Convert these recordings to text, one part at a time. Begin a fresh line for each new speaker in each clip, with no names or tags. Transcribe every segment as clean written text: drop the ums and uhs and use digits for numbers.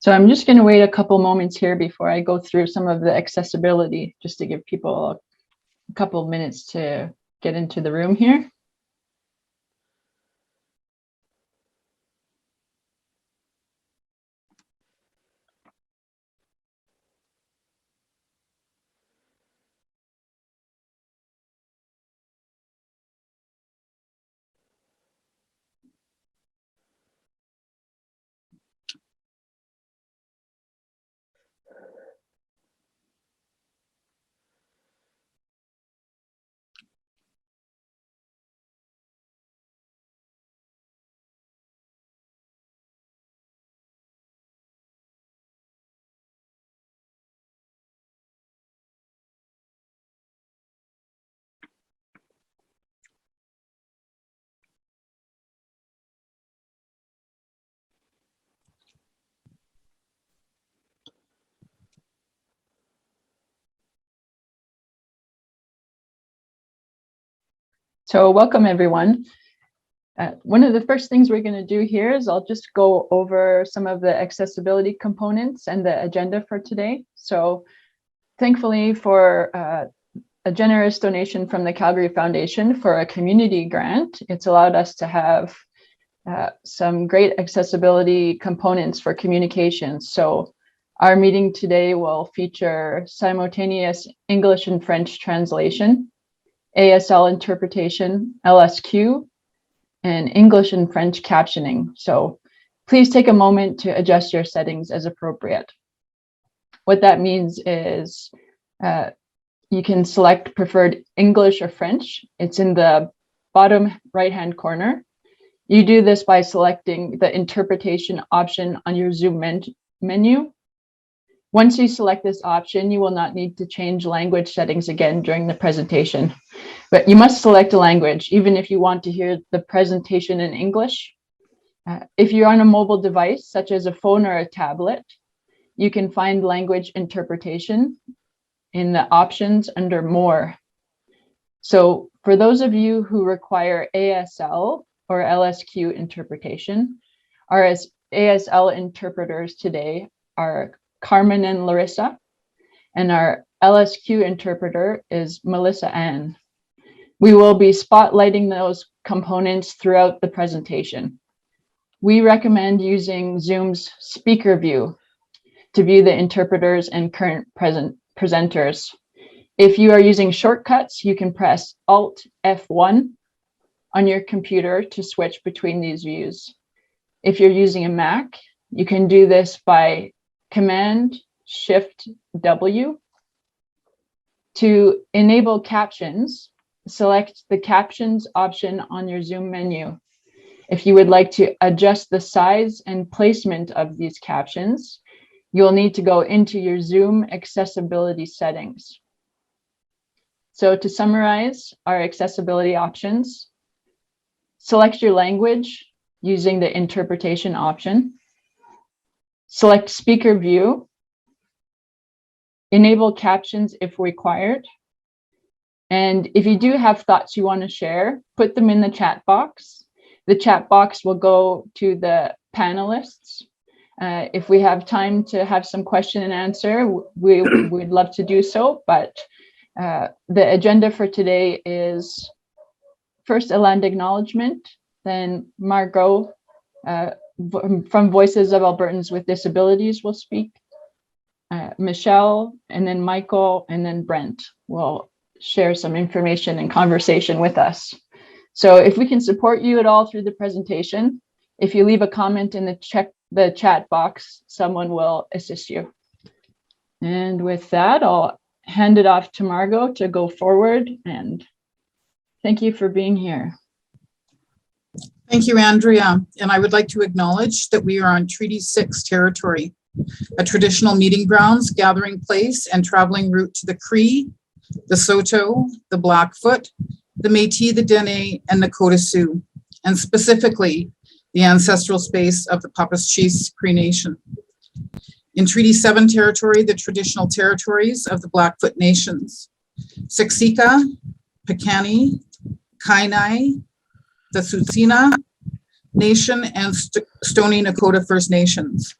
So I'm just going to wait a couple moments here before I go through some of the accessibility, just to give people a couple minutes to get into the room here. So welcome, everyone. One of the first things we're going to do here is I'll just go over some of the accessibility components and the agenda for today. So thankfully for a generous donation from the Calgary Foundation for a community grant, it's allowed us to have some great accessibility components for communication. So our meeting today will feature simultaneous English and French translation, ASL interpretation, LSQ, and English and French captioning. So please take a moment to adjust your settings as appropriate. What that means is you can select preferred English or French. It's in the bottom right-hand corner. You do this by selecting the interpretation option on your Zoom menu. Once you select this option, you will not need to change language settings again during the presentation. But you must select a language, even if you want to hear the presentation in English. If you're on a mobile device, such as a phone or a tablet, you can find language interpretation in the options under More. So for those of you who require ASL or LSQ interpretation, our ASL interpreters today are Carmen and Larissa, and our LSQ interpreter is Melissa Ann. We will be spotlighting those components throughout the presentation. We recommend using Zoom's speaker view to view the interpreters and current presenters. If you are using shortcuts, you can press Alt F1 on your computer to switch between these views. If you're using a Mac, you can do this by Command Shift W. To enable captions, select the captions option on your Zoom menu. If you would like to adjust the size and placement of these captions, you'll need to go into your Zoom accessibility settings. So to summarize our accessibility options, select your language using the interpretation option, select speaker view, enable captions if required, and if you do have thoughts you want to share, put them in the chat box. The chat box will go to the panelists. If we have time to have some question and answer, we'd love to do so, but the agenda for today is first a land acknowledgement, then Margot from Voices of Albertans with Disabilities will speak, Michelle, and then Michael, and then Brent will share some information and conversation with us. So if we can support you at all through the presentation, if you leave a comment in the chat box, someone will assist you. And with that, I'll hand it off to Margot to go forward, and thank you for being here.
Thank you, Andrea. And I would like to acknowledge that we are on Treaty 6 territory, a traditional meeting grounds, gathering place, and traveling route to the Cree, the Saulteaux, the Blackfoot, the Métis, the Dene, and the Nakota Sioux, and specifically the ancestral space of the Papas Chiefs Cree Nation. In Treaty 7 territory, the traditional territories of the Blackfoot Nations, Siksika, Piikani, Kainai, the Tsuut'ina Nation, and Stoney Nakoda First Nations.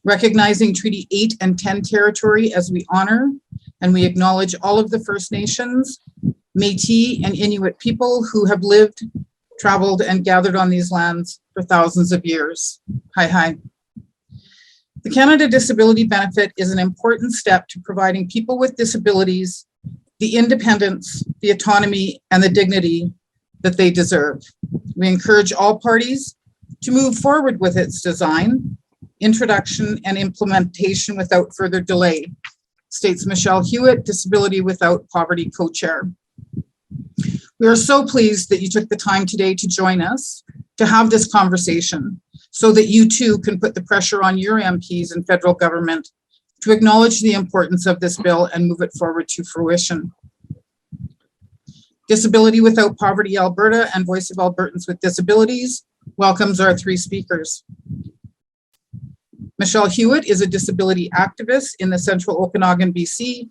recognizing Treaty 8 and 10 territory as we honor and we acknowledge all of the First Nations, Métis, and Inuit people who have lived, traveled, and gathered on these lands for thousands of years. Hi, hi. The Canada Disability Benefit is an important step to providing people with disabilities the independence, the autonomy, and the dignity that they deserve. We encourage all parties to move forward with its design, introduction, and implementation without further delay, states Michelle Hewitt, Disability Without Poverty co-chair. We are so pleased that you took the time today to join us to have this conversation so that you too can put the pressure on your MPs and federal government to acknowledge the importance of this bill and move it forward to fruition. Disability Without Poverty Alberta and Voice of Albertans with Disabilities welcomes our three speakers. Michelle Hewitt is a disability activist in the Central Okanagan, BC,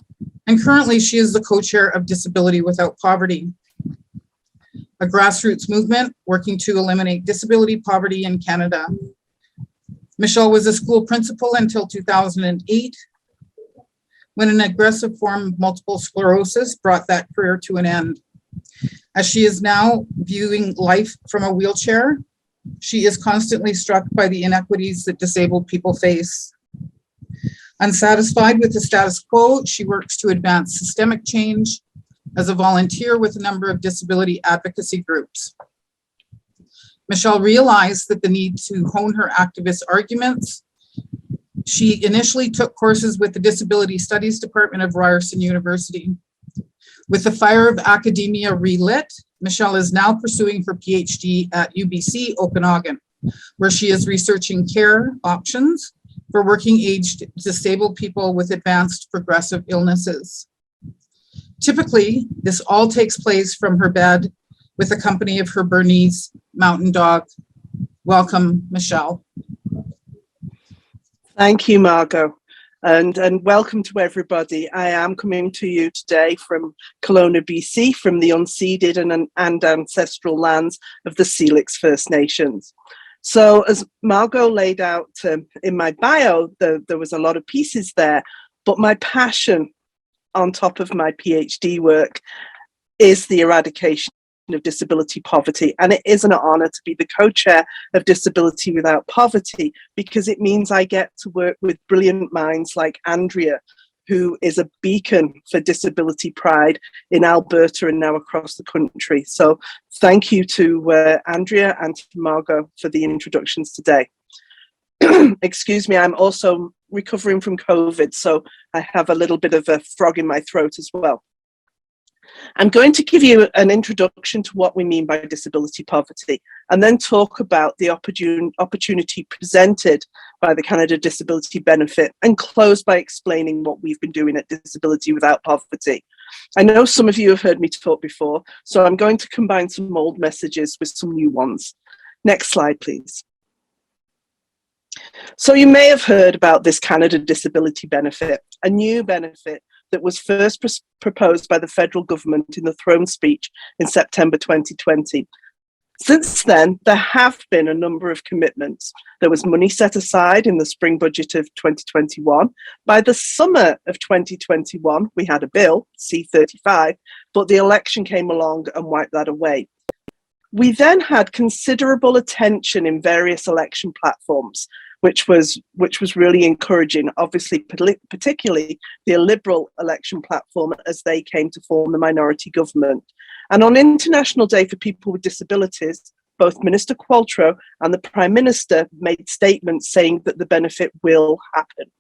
and currently she is the co-chair of Disability Without Poverty, a grassroots movement working to eliminate disability poverty in Canada. Michelle was a school principal until 2008, when an aggressive form of multiple sclerosis brought that career to an end. As she is now viewing life from a wheelchair, she is constantly struck by the inequities that disabled people face. Unsatisfied with the status quo, she works to advance systemic change as a volunteer with a number of disability advocacy groups. Michelle realized that the need to hone her activist arguments. She initially took courses with the Disability Studies Department of Ryerson University. With the fire of academia relit, Michelle is now pursuing her PhD at UBC Okanagan, where she is researching care options for working-aged disabled people with advanced progressive illnesses. Typically, this all takes place from her bed with the company of her Bernese mountain dog. Welcome, Michelle.
Thank you, Margot, and welcome to everybody. I am coming to you today from Kelowna, BC, from the unceded and ancestral lands of the Selix First Nations. So as Margot laid out in my bio, there was a lot of pieces there, but my passion on top of my PhD work is the eradication of disability poverty. And it is an honor to be the co-chair of Disability Without Poverty, because it means I get to work with brilliant minds like Andrea, who is a beacon for disability pride in Alberta and now across the country. So thank you to Andrea and to Margot for the introductions today. Excuse me, I'm also recovering from COVID, so I have a little bit of a frog in my throat as well. I'm going to give you an introduction to what we mean by disability poverty, and then talk about the opportunity presented by the Canada Disability Benefit, and close by explaining what we've been doing at Disability Without Poverty. I know some of you have heard me talk before, so I'm going to combine some old messages with some new ones. Next slide, please. So you may have heard about this Canada Disability Benefit, a new benefit that was first proposed by the federal government in the throne speech in September 2020. Since then, there have been a number of commitments. There was money set aside in the spring budget of 2021. By the summer of 2021, we had a bill, C-35, but the election came along and wiped that away. We then had considerable attention in various election platforms, which was really encouraging, obviously, particularly the Liberal election platform as they came to form the minority government. And on International Day for People with Disabilities, both Minister Qualtrough and the Prime Minister made statements saying that the benefit will happen.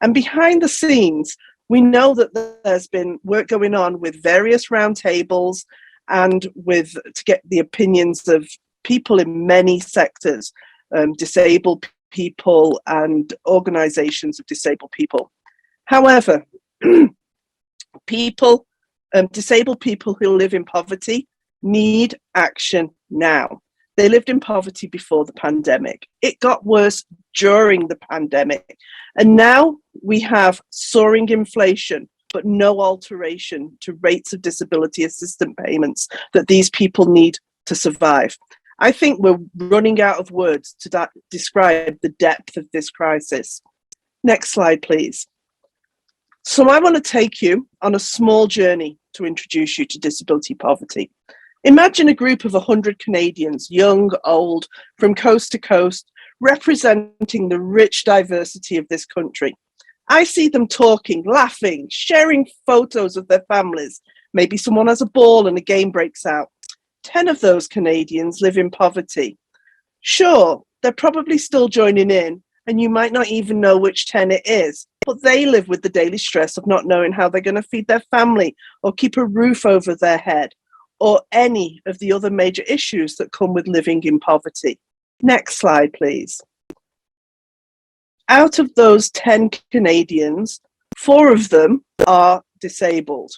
And behind the scenes, we know that there's been work going on with various roundtables and to get the opinions of people in many sectors, disabled people and organizations of disabled people. However, disabled people who live in poverty need action now. They lived in poverty before the pandemic. It got worse during the pandemic. And now we have soaring inflation, but no alteration to rates of disability assistance payments that these people need to survive. I think we're running out of words to describe the depth of this crisis. Next slide, please. So I want to take you on a small journey to introduce you to disability poverty. Imagine a group of 100 Canadians, young, old, from coast to coast, representing the rich diversity of this country. I see them talking, laughing, sharing photos of their families. Maybe someone has a ball and a game breaks out. 10 of those Canadians live in poverty. Sure, they're probably still joining in, and you might not even know which 10 it is, but they live with the daily stress of not knowing how they're going to feed their family or keep a roof over their head, or any of the other major issues that come with living in poverty. Next slide, please. Out of those 10 Canadians, 4 of them are disabled.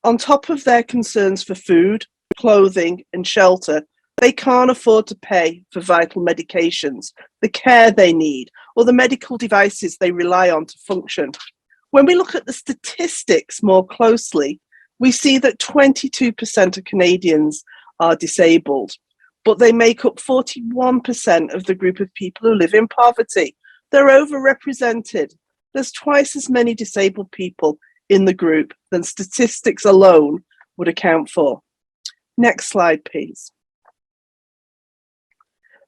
On top of their concerns for food, clothing, and shelter, they can't afford to pay for vital medications, the care they need, or the medical devices they rely on to function. When we look at the statistics more closely, we see that 22% of Canadians are disabled, but they make up 41% of the group of people who live in poverty. They're overrepresented. There's twice as many disabled people in the group than statistics alone would account for. Next slide, please.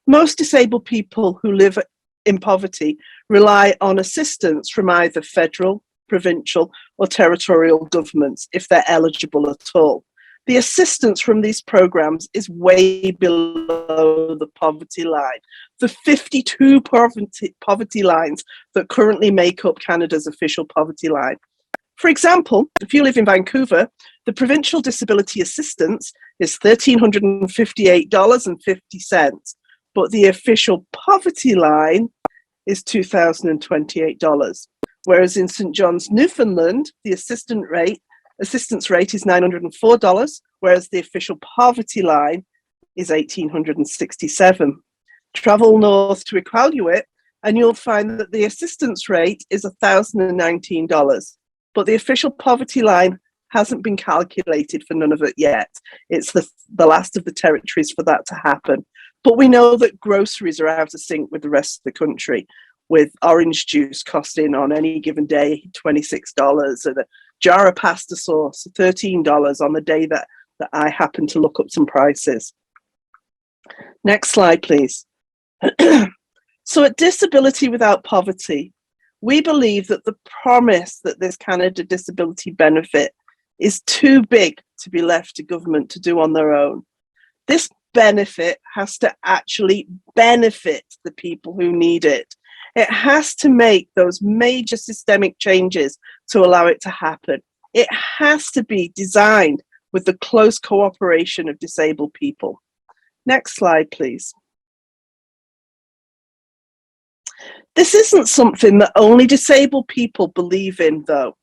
Most disabled people who live in poverty rely on assistance from either federal, provincial, or territorial governments if they're eligible at all. The assistance from these programs is way below the poverty line. The 52 poverty lines that currently make up Canada's official poverty line. For example, if you live in Vancouver, the provincial disability assistance is $1,358.50, but the official poverty line is $2,028. Whereas in St. John's, Newfoundland, the assistance rate is $904, whereas the official poverty line is $1,867. Travel north to Iqaluit, and you'll find that the assistance rate is $1,019, but the official poverty line hasn't been calculated for none of it yet. It's the last of the territories for that to happen. But we know that groceries are out of sync with the rest of the country, with orange juice costing on any given day $26 and a jar of pasta sauce $13 on the day that I happen to look up some prices. Next slide, please. So at Disability Without Poverty, we believe that the promise that this Canada Disability benefit is too big to be left to government to do on their own. This benefit has to actually benefit the people who need it. It has to make those major systemic changes to allow it to happen. It has to be designed with the close cooperation of disabled people. Next slide, please. This isn't something that only disabled people believe in, though.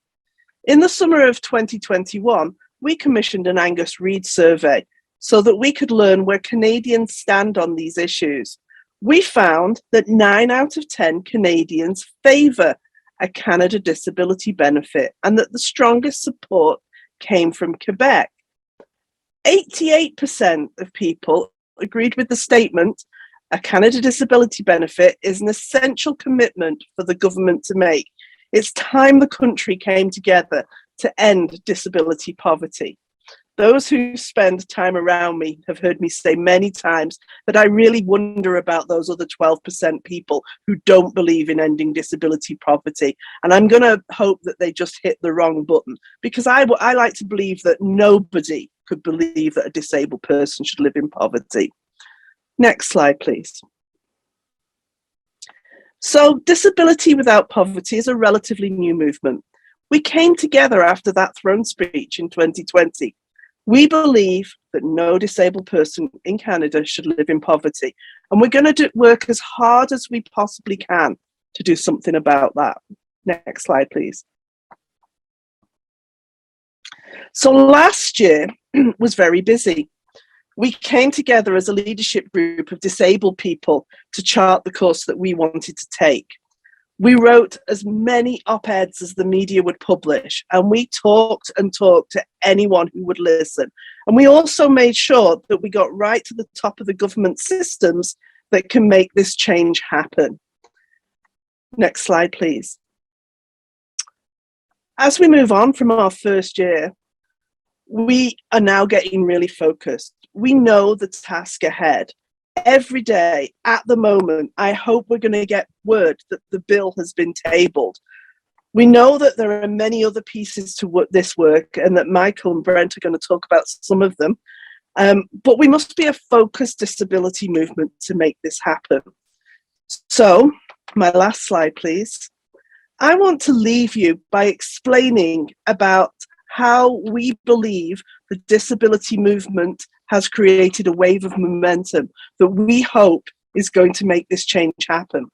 In the summer of 2021, we commissioned an Angus Reid survey so that we could learn where Canadians stand on these issues. We found that 9 out of 10 Canadians favour a Canada Disability benefit, and that the strongest support came from Quebec. 88% of people agreed with the statement, a Canada Disability benefit is an essential commitment for the government to make. It's time the country came together to end disability poverty. Those who spend time around me have heard me say many times that I really wonder about those other 12% people who don't believe in ending disability poverty. And I'm going to hope that they just hit the wrong button, because I like to believe that nobody could believe that a disabled person should live in poverty. Next slide, please. So Disability Without Poverty is a relatively new movement. We came together after that throne speech in 2020. We believe that no disabled person in Canada should live in poverty, and we're going to work as hard as we possibly can to do something about that. Next slide, please. So last year was very busy. We came together as a leadership group of disabled people to chart the course that we wanted to take. We wrote as many op-eds as the media would publish, and we talked and talked to anyone who would listen. And we also made sure that we got right to the top of the government systems that can make this change happen. Next slide, please. As we move on from our first year, we are now getting really focused. We know the task ahead. Every day at the moment, I hope we're going to get word that the bill has been tabled. We know that there are many other pieces to this work and that Michael and Brent are going to talk about some of them. But we must be a focused disability movement to make this happen. So, my last slide, please. I want to leave you by explaining about how we believe the disability movement has created a wave of momentum that we hope is going to make this change happen.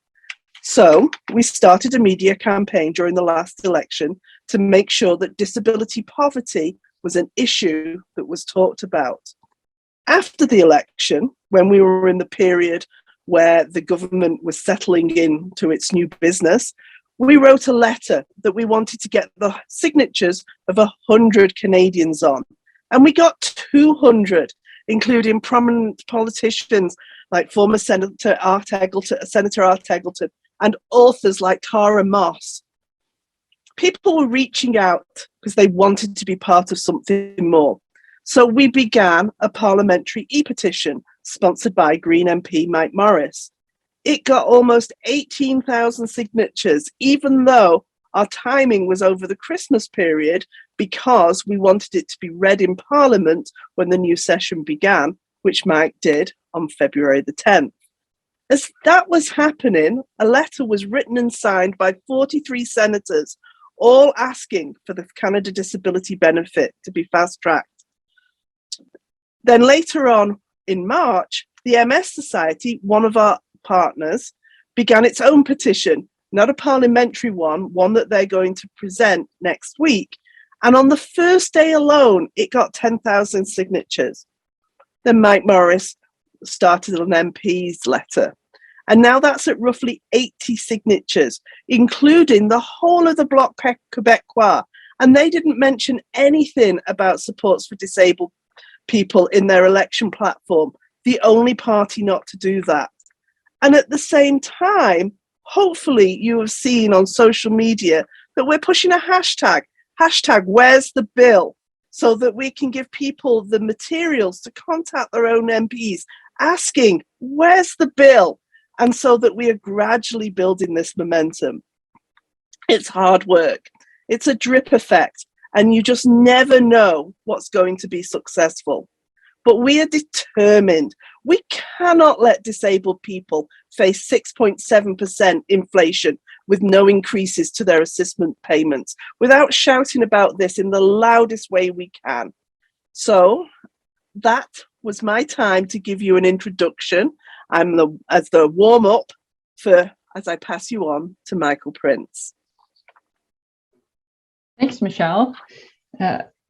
So we started a media campaign during the last election to make sure that disability poverty was an issue that was talked about. After the election, when we were in the period where the government was settling into its new business, we wrote a letter that we wanted to get the signatures of 100 Canadians on. And we got 200, including prominent politicians like former Senator Art Eggleton, and authors like Tara Moss. People were reaching out because they wanted to be part of something more. So we began a parliamentary e-petition sponsored by Green MP Mike Morris. It got almost 18,000 signatures, even though our timing was over the Christmas period, because we wanted it to be read in Parliament when the new session began, which Mike did on February the 10th. As that was happening, a letter was written and signed by 43 senators, all asking for the Canada Disability Benefit to be fast-tracked. Then later on in March, the MS Society, one of our partners, began its own petition, not a parliamentary one that they're going to present next week. And on the first day alone, it got 10,000 signatures. Then Mike Morris started an MP's letter. And now that's at roughly 80 signatures, including the whole of the Bloc Québécois. And they didn't mention anything about supports for disabled people in their election platform, the only party not to do that. And at the same time, hopefully you have seen on social media that we're pushing a hashtag where's the bill, so that we can give people the materials to contact their own MPs asking, where's the bill? And so that we are gradually building this momentum. It's hard work. It's a drip effect, and you just never know what's going to be successful. But we are determined. We cannot let disabled people face 6.7% inflation with no increases to their assistance payments without shouting about this in the loudest way we can. So that was my time to give you an introduction. As the warm-up as I pass you on to Michael Prince.
Thanks, Michelle.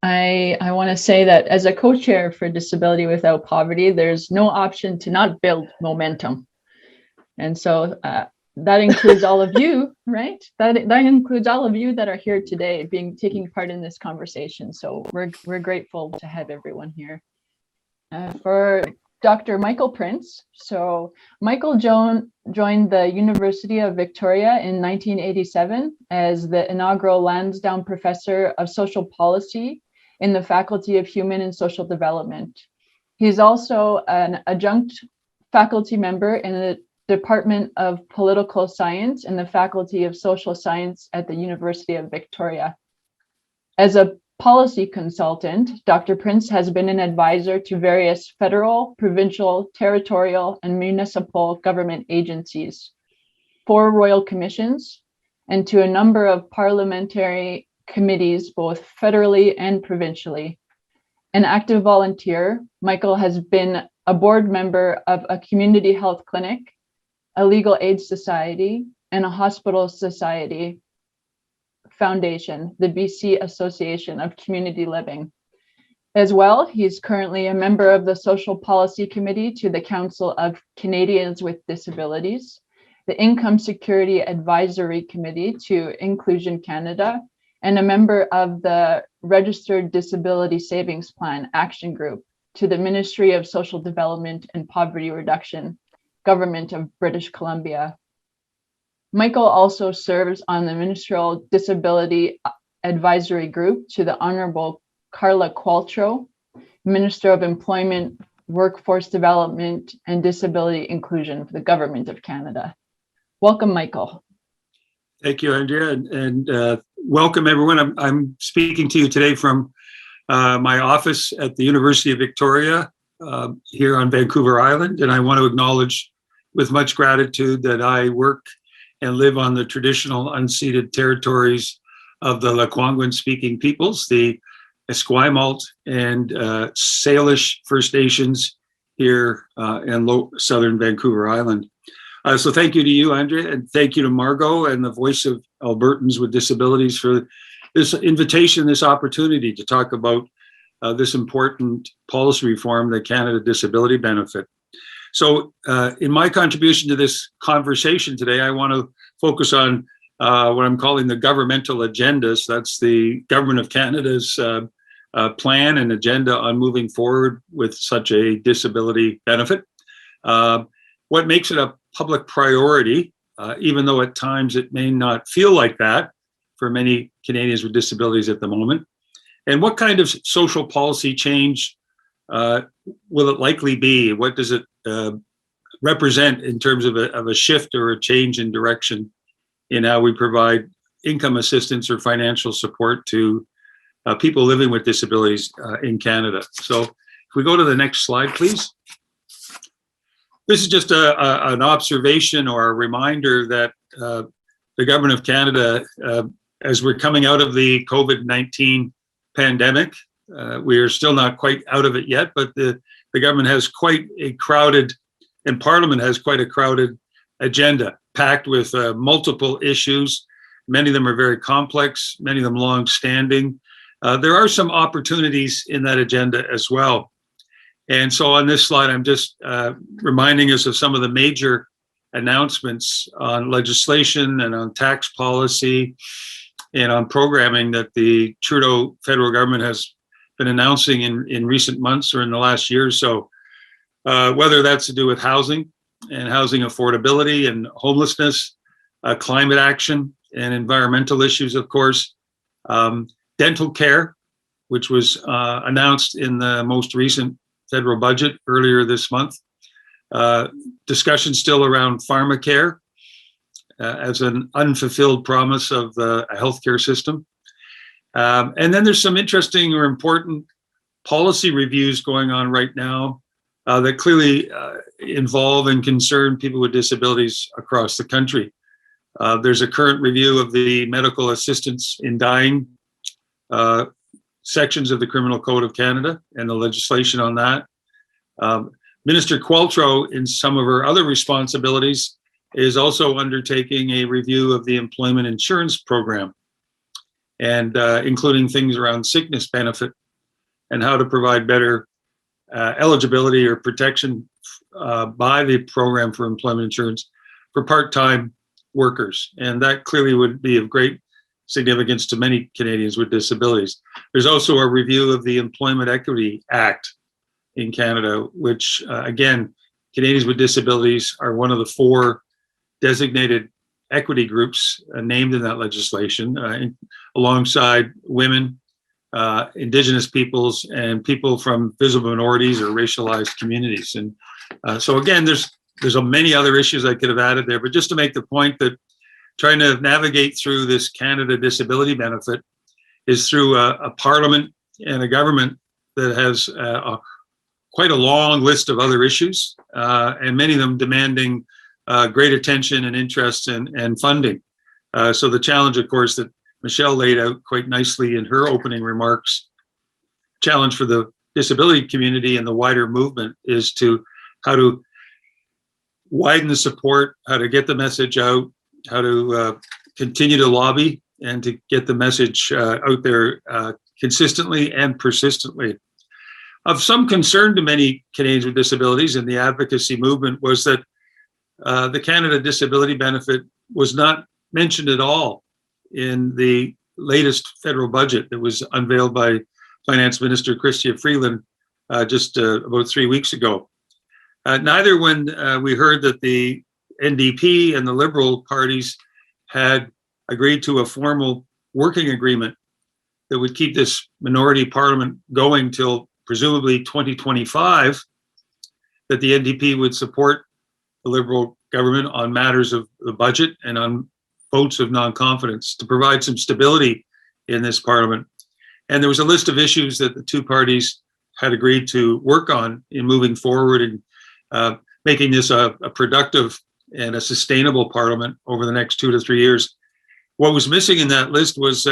I want to say that as a co-chair for Disability Without Poverty, there's no option to not build momentum. And so that includes all of you, right? That includes all of you that are here today taking part in this conversation. So we're grateful to have everyone here. For Dr. Michael Prince. So Michael joined the University of Victoria in 1987 as the inaugural Lansdowne Professor of Social Policy in the Faculty of Human and Social Development. He's also an adjunct faculty member in the Department of Political Science in the Faculty of Social Science at the University of Victoria. As a policy consultant, Dr. Prince has been an advisor to various federal, provincial, territorial, and municipal government agencies, 4 royal commissions, and to a number of parliamentary committees, both federally and provincially. An active volunteer, Michael has been a board member of a community health clinic, a legal aid society, and a hospital society foundation, the BC Association of Community Living. As well, he's currently a member of the Social Policy Committee to the Council of Canadians with Disabilities, the Income Security Advisory Committee to Inclusion Canada, and a member of the Registered Disability Savings Plan Action Group to the Ministry of Social Development and Poverty Reduction, Government of British Columbia. Michael also serves on the Ministerial Disability Advisory Group to the Honorable Carla Qualtrough, Minister of Employment, Workforce Development and Disability Inclusion for the Government of Canada. Welcome, Michael.
Thank you, Andrea, and welcome everyone. I'm speaking to you today from my office at the University of Victoria here on Vancouver Island, and I want to acknowledge with much gratitude that I work and live on the traditional unceded territories of the Lekwungen speaking peoples, the Esquimalt and Salish First Nations here in southern Vancouver Island. So thank you to you, Andrea, and thank you to Margot and the Voice of Albertans with Disabilities for this invitation, this opportunity to talk about this important policy reform, the Canada Disability Benefit. So in my contribution to this conversation today, I want to focus on what I'm calling the governmental agendas. That's the Government of Canada's plan and agenda on moving forward with such a disability benefit. What makes it a public priority, even though at times it may not feel like that for many Canadians with disabilities at the moment. And what kind of social policy change will it likely be? What does it represent in terms of a shift or a change in direction in how we provide income assistance or financial support to people living with disabilities in Canada? So if we go to the next slide, please. This is just an observation or a reminder that the Government of Canada, as we're coming out of the COVID-19 pandemic, we are still not quite out of it yet, but the government has quite a crowded, and Parliament has quite a crowded agenda, packed with multiple issues. Many of them are very complex, many of them long-standing. There are some opportunities in that agenda as well. And so on this slide, I'm just reminding us of some of the major announcements on legislation and on tax policy and on programming that the Trudeau federal government has been announcing in recent months or in the last year or so, whether that's to do with housing and housing affordability and homelessness, climate action and environmental issues, of course, dental care, which was announced in the most recent federal budget earlier this month. Discussion still around pharmacare as an unfulfilled promise of the healthcare system. And then there's some interesting or important policy reviews going on right now that clearly involve and concern people with disabilities across the country. There's a current review of the medical assistance in dying sections of the Criminal Code of Canada and the legislation on that. Minister Qualtrough, in some of her other responsibilities, is also undertaking a review of the employment insurance program, and including things around sickness benefit and how to provide better eligibility or protection by the program for employment insurance for part-time workers. And that clearly would be of great significance to many Canadians with disabilities. There's also a review of the Employment Equity Act in Canada, which again, Canadians with disabilities are one of the 4 designated equity groups named in that legislation, alongside women, Indigenous peoples, and people from visible minorities or racialized communities. And so again, there's many other issues I could have added there, but just to make the point that trying to navigate through this Canada Disability Benefit is through a Parliament and a government that has quite a long list of other issues, and many of them demanding great attention and interest and funding. So the challenge, of course, that Michelle laid out quite nicely in her opening remarks, challenge for the disability community and the wider movement is to how to widen the support, how to get the message out, how to continue to lobby and to get the message out there consistently and persistently. Of some concern to many Canadians with disabilities and the advocacy movement was that the Canada Disability Benefit was not mentioned at all in the latest federal budget that was unveiled by Finance Minister Chrystia Freeland just about 3 weeks ago. Neither when we heard that the NDP and the Liberal parties had agreed to a formal working agreement that would keep this minority parliament going till presumably 2025, that the NDP would support the Liberal government on matters of the budget and on votes of non-confidence to provide some stability in this parliament. And there was a list of issues that the two parties had agreed to work on in moving forward and making this a productive and a sustainable parliament over the next 2 to 3 years. What was missing in that list was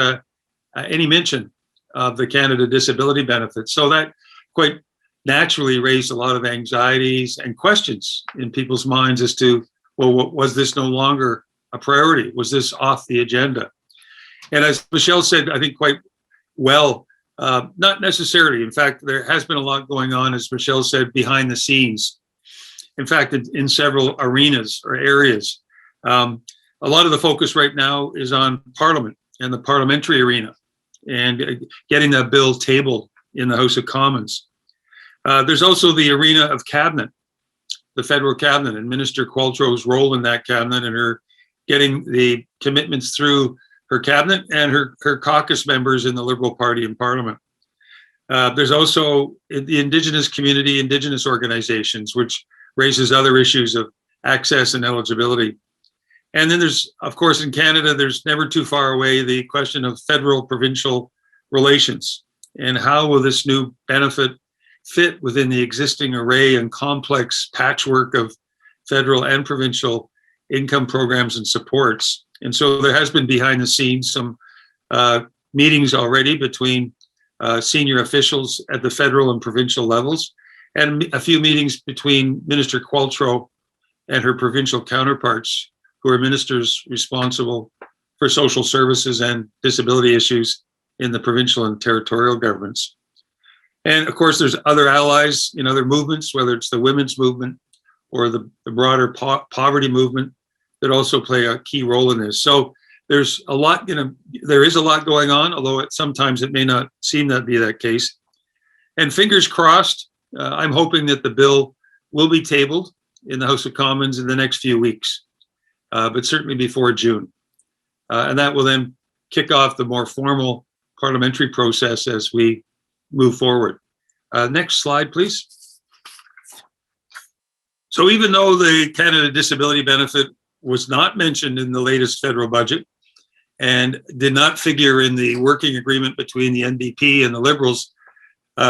any mention of the Canada Disability Benefit. So that quite naturally raised a lot of anxieties and questions in people's minds as to, well, was this no longer a priority? Was this off the agenda? And as Michelle said, I think quite well, not necessarily. In fact, there has been a lot going on, as Michelle said, behind the scenes. In fact, in several arenas or areas. A lot of the focus right now is on Parliament and the parliamentary arena and getting that bill tabled in the House of Commons. There's also the arena of cabinet, the federal cabinet, and Minister Qualtrough's role in that cabinet and her getting the commitments through her cabinet and her caucus members in the Liberal Party in Parliament. There's also the Indigenous community, Indigenous organizations, which raises other issues of access and eligibility. And then there's, of course, in Canada, there's never too far away the question of federal-provincial relations and how will this new benefit fit within the existing array and complex patchwork of federal and provincial income programs and supports. And so there has been behind the scenes some meetings already between senior officials at the federal and provincial levels, and a few meetings between Minister Qualtrough and her provincial counterparts, who are ministers responsible for social services and disability issues in the provincial and territorial governments. And of course, there's other allies in other movements, whether it's the women's movement or the broader poverty movement, that also play a key role in this. So there's a lot, there is a lot going on, although sometimes it may not seem to be that case. And fingers crossed, I'm hoping that the bill will be tabled in the House of Commons in the next few weeks, but certainly before June. And that will then kick off the more formal parliamentary process as we move forward. Next slide, please. So even though the Canada Disability Benefit was not mentioned in the latest federal budget and did not figure in the working agreement between the NDP and the Liberals,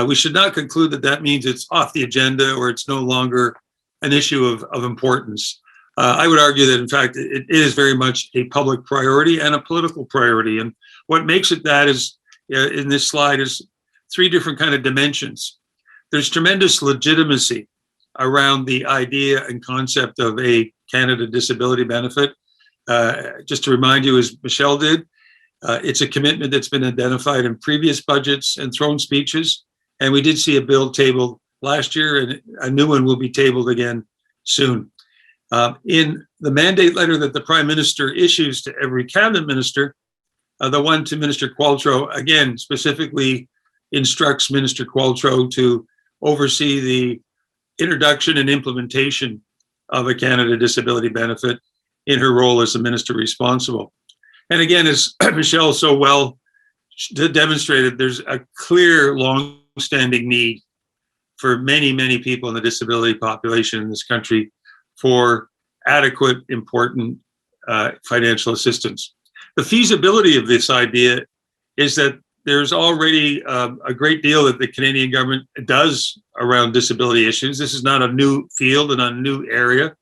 we should not conclude that that means it's off the agenda or it's no longer an issue of importance. I would argue that, in fact, it is very much a public priority and a political priority. And what makes it that is, in this slide, is three different kind of dimensions. There's tremendous legitimacy around the idea and concept of a Canada Disability Benefit. Just to remind you, as Michelle did, it's a commitment that's been identified in previous budgets and throne speeches. And we did see a bill tabled last year, and a new one will be tabled again soon. In the mandate letter that the Prime Minister issues to every cabinet minister, the one to Minister Qualtrough, again, specifically instructs Minister Qualtrough to oversee the introduction and implementation of a Canada Disability Benefit in her role as the minister responsible. And again, as Michelle so well demonstrated, there's a clear, long-standing need for many, many people in the disability population in this country for adequate, important financial assistance. The feasibility of this idea is that there's already a great deal that the Canadian government does around disability issues. This is not a new field and a new area.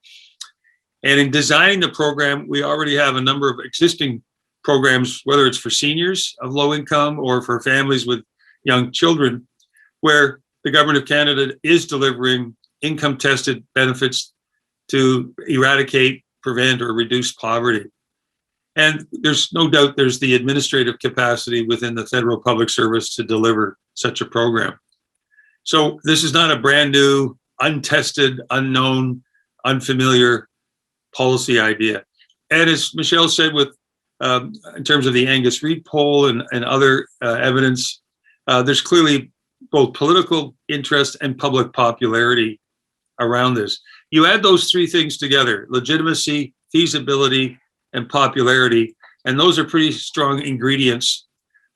And in designing the program, we already have a number of existing programs, whether it's for seniors of low income or for families with young children, where the government of Canada is delivering income-tested benefits to eradicate, prevent, or reduce poverty. And there's no doubt there's the administrative capacity within the federal public service to deliver such a program. So this is not a brand new, untested, unknown, unfamiliar policy idea. And as Michelle said, with in terms of the Angus Reid poll and other evidence, there's clearly both political interest and public popularity around this. You add those three things together: legitimacy, feasibility, and popularity, and those are pretty strong ingredients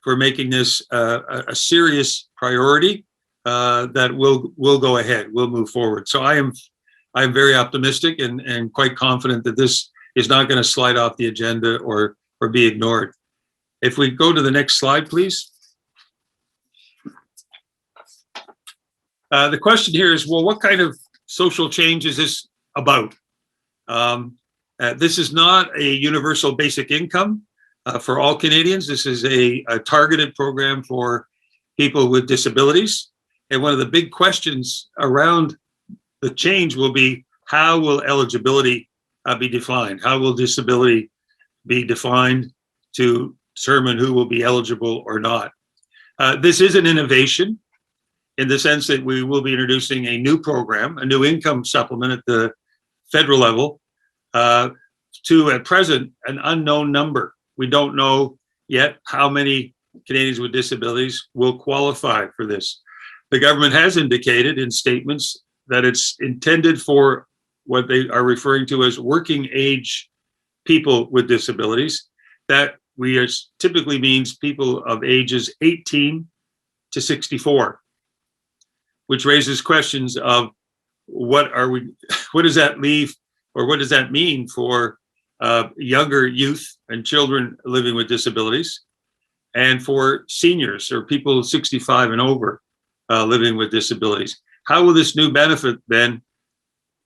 for making this a serious priority that will go ahead, will move forward. So I'm very optimistic and quite confident that this is not going to slide off the agenda or be ignored. If we go to the next slide, please. The question here is, well, what kind of social change is this about? This is not a universal basic income for all Canadians. This is a targeted program for people with disabilities. And one of the big questions around the change will be, how will eligibility be defined? How will disability be defined to determine who will be eligible or not? This is an innovation in the sense that we will be introducing a new program, a new income supplement at the federal level, to, at present, an unknown number. We don't know yet how many Canadians with disabilities will qualify for this. The government has indicated in statements that it's intended for what they are referring to as working age people with disabilities. That typically means people of ages 18 to 64, which raises questions of what does that leave, or what does that mean for younger youth and children living with disabilities, and for seniors or people 65 and over living with disabilities? How will this new benefit then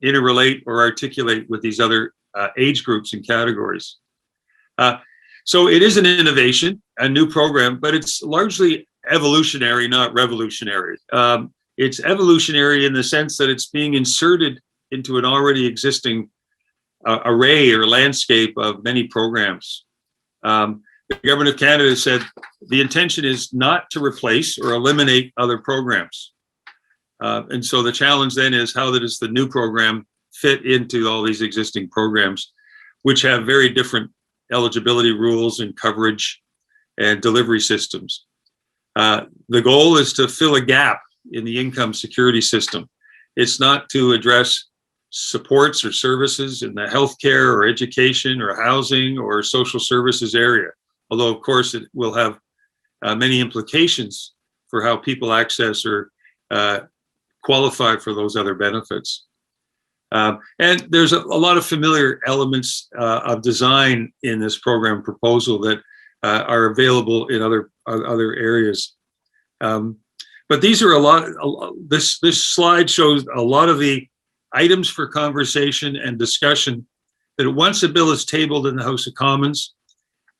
interrelate or articulate with these other age groups and categories? So it is an innovation, a new program, but it's largely evolutionary, not revolutionary. It's evolutionary in the sense that it's being inserted into an already existing array or landscape of many programs. The Government of Canada said the intention is not to replace or eliminate other programs. And so the challenge then is, how does the new program fit into all these existing programs, which have very different eligibility rules and coverage and delivery systems? The goal is to fill a gap in the income security system. It's not to address supports or services in the healthcare or education or housing or social services area, although of course it will have many implications for how people access or qualify for those other benefits. And there's a lot of familiar elements of design in this program proposal that are available in other areas. But these are this slide shows a lot of the items for conversation and discussion that once a bill is tabled in the House of Commons,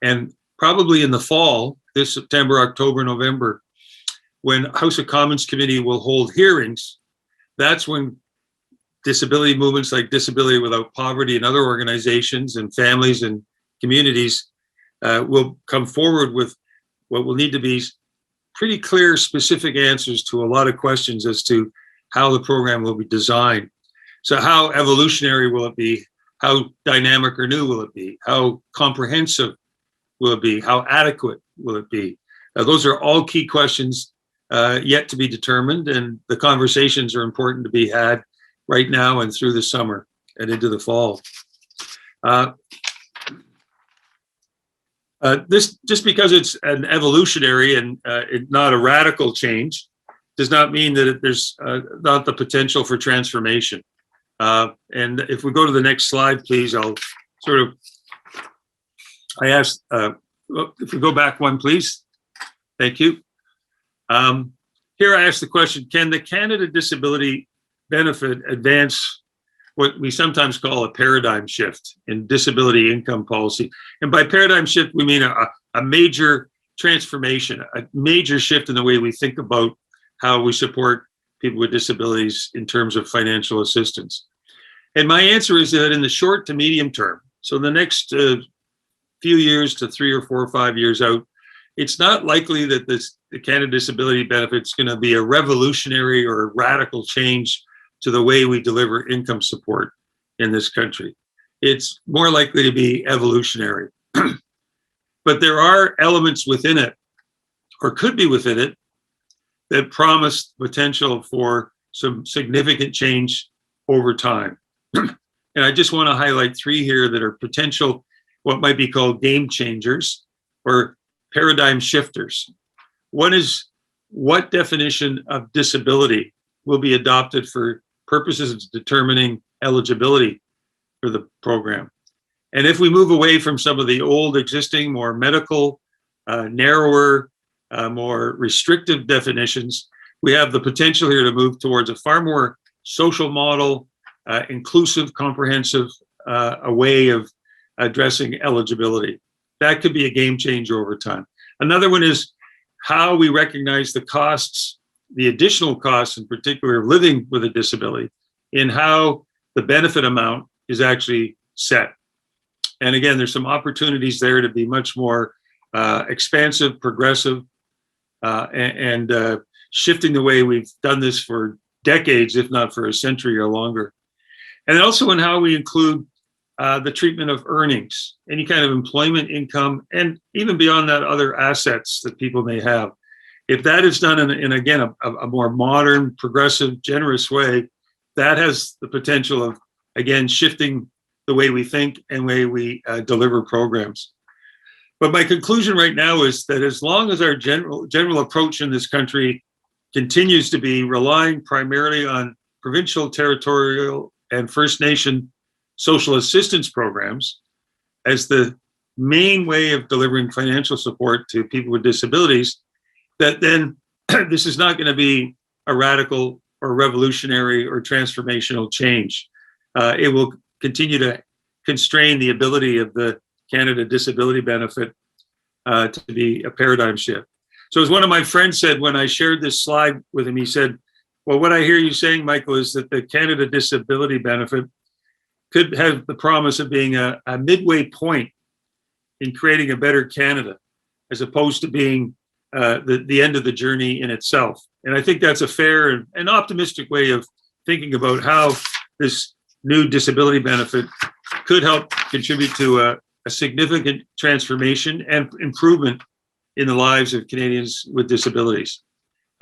and probably in the fall, this September, October, November, when House of Commons Committee will hold hearings, that's when disability movements like Disability Without Poverty and other organizations and families and communities will come forward with what will need to be pretty clear, specific answers to a lot of questions as to how the program will be designed. So how evolutionary will it be? How dynamic or new will it be? How comprehensive will it be? How adequate will it be? Those are all key questions yet to be determined, and the conversations are important to be had right now and through the summer and into the fall. This, just because it's an evolutionary and not a radical change, does not mean that there's not the potential for transformation. And if we go to the next slide, please, I asked, if we go back one, please. Thank you. Here I asked the question, can the Canada Disability Benefit advance what we sometimes call a paradigm shift in disability income policy? And by paradigm shift, we mean a major transformation, a major shift in the way we think about how we support people with disabilities in terms of financial assistance. And my answer is that in the short to medium term, so the next few years to 3 or 4 or 5 years out, it's not likely that the Canada Disability Benefit is going to be a revolutionary or a radical change to the way we deliver income support in this country. It's more likely to be evolutionary. But there are elements within it, or could be within it, that promise potential for some significant change over time. And I just want to highlight three here that are potential, what might be called game changers or paradigm shifters. One is, what definition of disability will be adopted for purposes of determining eligibility for the program? And if we move away from some of the old existing, more medical, narrower, more restrictive definitions, we have the potential here to move towards a far more social model, inclusive, comprehensive, a way of addressing eligibility. That could be a game changer over time. Another one is how we recognize the costs, the additional costs in particular of living with a disability, in how the benefit amount is actually set. And again, there's some opportunities there to be much more expansive, progressive, and shifting the way we've done this for decades, if not for a century or longer. And also in how we include the treatment of earnings, any kind of employment income, and even beyond that, other assets that people may have. If that is done in again, a more modern, progressive, generous way, that has the potential of, again, shifting the way we think and way we deliver programs. But my conclusion right now is that as long as our general approach in this country continues to be relying primarily on provincial, territorial, and First Nation social assistance programs as the main way of delivering financial support to people with disabilities, that then this is not going to be a radical or revolutionary or transformational change. It will continue to constrain the ability of the Canada Disability Benefit to be a paradigm shift. So as one of my friends said when I shared this slide with him, he said, well, what I hear you saying, Michael, is that the Canada Disability Benefit could have the promise of being a midway point in creating a better Canada, as opposed to being the end of the journey in itself. And I think that's a fair and optimistic way of thinking about how this new disability benefit could help contribute to a significant transformation and improvement in the lives of Canadians with disabilities.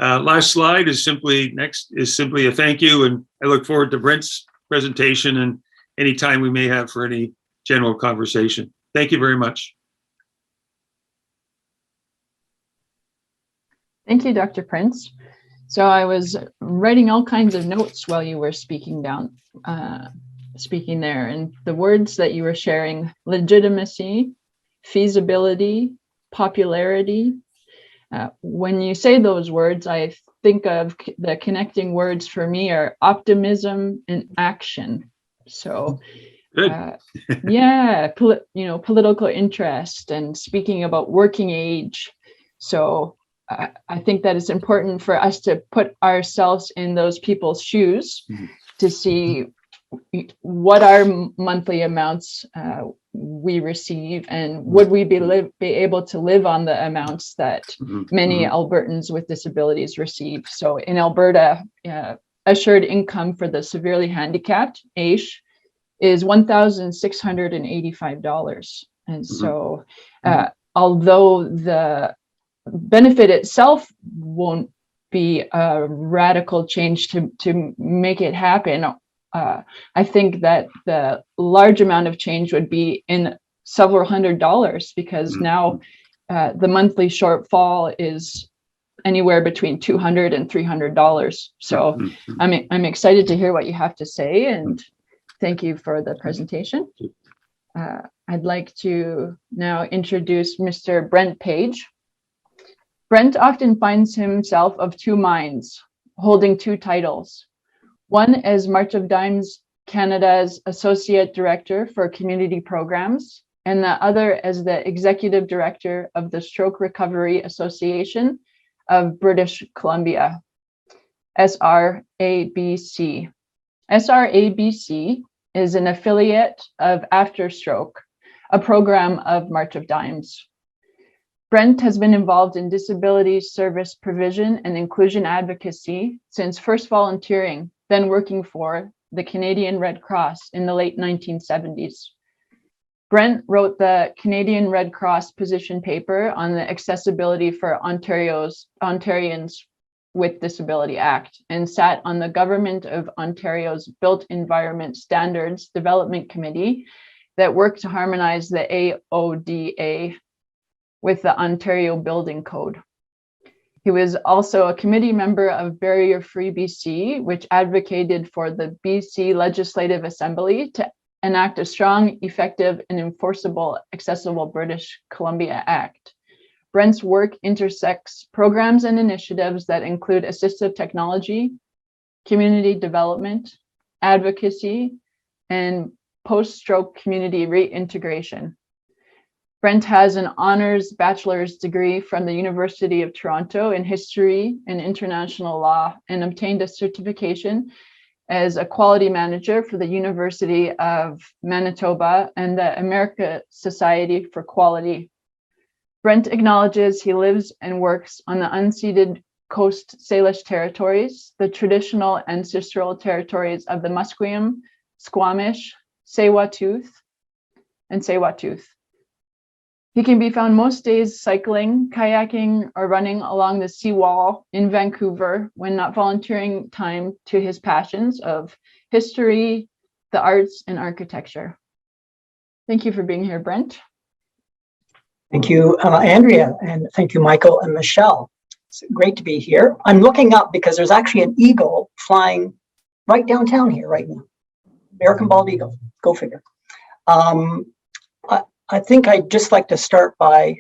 Last slide is simply a thank you, and I look forward to Brent's presentation and any time we may have for any general conversation. Thank you very much.
Thank you, Dr. Prince. So I was writing all kinds of notes while you were speaking there, and the words that you were sharing: legitimacy, feasibility, popularity. When you say those words, I think of the connecting words for me are optimism and action. So, yeah, political interest and speaking about working age. So I think that it's important for us to put ourselves in those people's shoes to see what our monthly amounts we receive, and would we be able to live on the amounts that many Albertans with disabilities receive. So in Alberta, assured income for the severely handicapped, AISH, is $1,685. And so although the benefit itself won't be a radical change to make it happen, I think that the large amount of change would be in several $100s, because now the monthly shortfall is anywhere between $200 and $300. So I'm excited to hear what you have to say, and thank you for the presentation. I'd like to now introduce Mr. Brent Page. Brent often finds himself of two minds, holding two titles. One as March of Dimes Canada's Associate Director for Community Programs, and the other as the Executive Director of the Stroke Recovery Association of British Columbia, SRABC. SRABC is an affiliate of After Stroke, a program of March of Dimes. Brent has been involved in disability service provision and inclusion advocacy since first volunteering, then working for the Canadian Red Cross in the late 1970s. Brent wrote the Canadian Red Cross position paper on the accessibility for Ontarians with Disability Act and sat on the Government of Ontario's Built Environment Standards Development Committee that worked to harmonize the AODA with the Ontario Building Code. He was also a committee member of Barrier Free BC, which advocated for the BC Legislative Assembly to enact a strong, effective, and enforceable Accessible British Columbia Act. Brent's work intersects programs and initiatives that include assistive technology, community development, advocacy, and post-stroke community reintegration. Brent has an honors bachelor's degree from the University of Toronto in history and international law and obtained a certification as a quality manager for the University of Manitoba and the American Society for Quality. Brent acknowledges he lives and works on the unceded Coast Salish territories, the traditional ancestral territories of the Musqueam, Squamish, Tsleil-Waututh, and Tsleil-Waututh. He can be found most days cycling, kayaking, or running along the seawall in Vancouver when not volunteering time to his passions of history, the arts, and architecture. Thank you for being here, Brent.
Thank you, Andrea, and thank you, Michael and Michelle. It's great to be here. I'm looking up because there's actually an eagle flying right downtown here right now. American bald eagle, go figure. I think I'd just like to start by